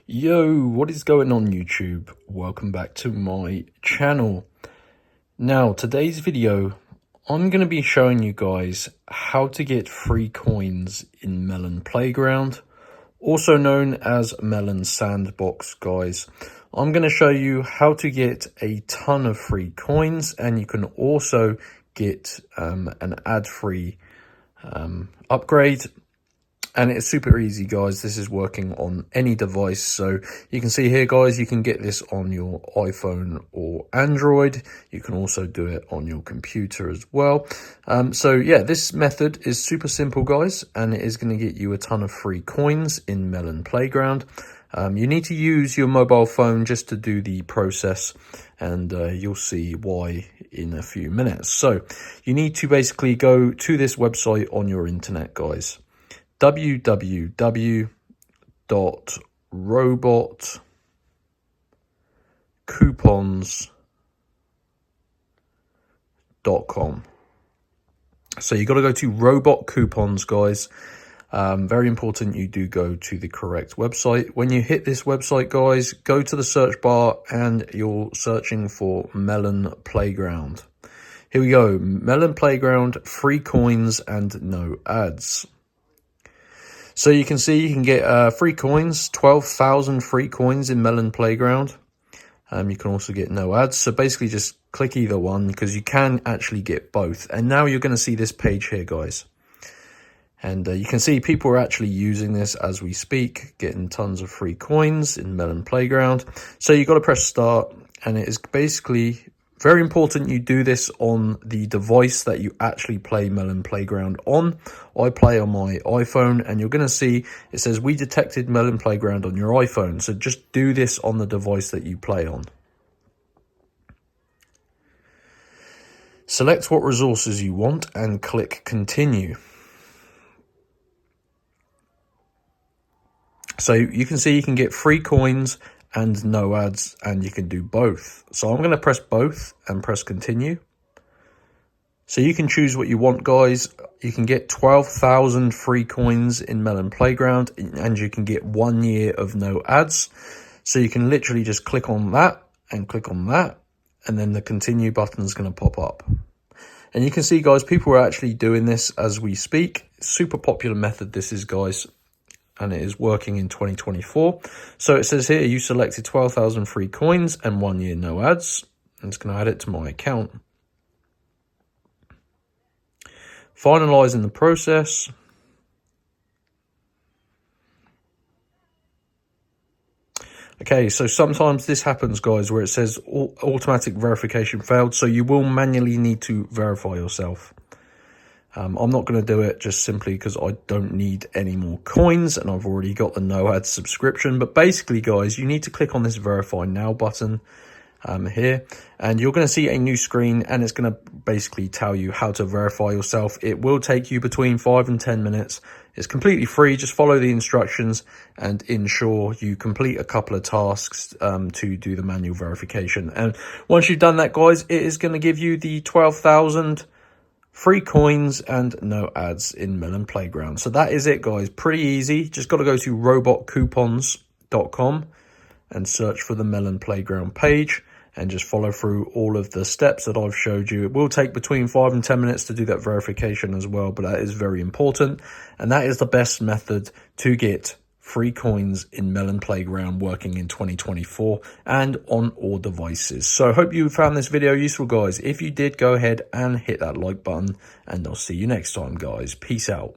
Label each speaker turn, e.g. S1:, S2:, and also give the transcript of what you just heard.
S1: Yo, what is going on YouTube? Welcome back to my channel. Now, today's video, I'm going to be showing you guys how to get free coins in Melon Playground, also known as Melon Sandbox, guys. I'm going to show you how to get a ton of free coins, and you can also get an ad-free upgrade. And it's super easy, guys. This is working on any device. So you can see here, guys, you can get this on your iPhone or Android. You can also do it on your computer as well. So yeah, this method is super simple, guys, and it is going to get you a ton of free coins in Melon Playground. You need to use your mobile phone just to do the process, and you'll see why in a few minutes. So you need to basically go to this website on your internet, guys. www.robotcoupons.com. So you got to go to Robot Coupons, guys. Very important you do go to the correct website. When you hit this website, guys, go to the search bar and you're searching for Melon Playground. Here we go. Melon Playground, free coins and no ads. So you can see you can get free coins, 12,000 free coins in Melon Playground. You can also get no ads. So basically just click either one because you can actually get both. And now you're going to see this page here, guys. And you can see people are actually using this as we speak, getting tons of free coins in Melon Playground. So you've got to press start, and it is basically very important you do this on the device that you actually play Melon Playground on. I play on my iPhone, and you're going to see it says we detected Melon Playground on your iPhone. So just do this on the device that you play on. Select what resources you want and click continue. So you can see you can get free coins and no ads, and you can do both. So I'm going to press both and press continue. So you can choose what you want, guys. You can get 12,000 free coins in Melon Playground, and you can get 1 year of no ads. So you can literally just click on that and click on that, and then the continue button is going to pop up. And you can see, guys, people are actually doing this as we speak. Super popular method this is, guys. And it is working in 2024. So it says here you selected 12,000 free coins and 1 year no ads. I'm just going to add it to my account. Finalizing the process. Okay, so sometimes this happens, guys, where it says automatic verification failed. So you will manually need to verify yourself. I'm not going to do it just simply because I don't need any more coins and I've already got the no ads subscription. But basically, guys, you need to click on this verify now button here, and you're going to see a new screen, and it's going to basically tell you how to verify yourself. It will take you between 5 and 10 minutes. It's completely free. Just follow the instructions and ensure you complete a couple of tasks to do the manual verification. And once you've done that, guys, it is going to give you the 12,000 free coins and no ads in Melon Playground. So that is it, guys. Pretty easy. Just got to go to robotcoupons.com and search for the Melon Playground page and just follow through all of the steps that I've showed you. It will take between 5 and 10 minutes to do that verification as well, but that is very important. And that is the best method to get free coins in Melon Playground working in 2024 and on all devices. So I hope you found this video useful, guys. If you did, go ahead and hit that like button, and I'll see you next time, guys. Peace out.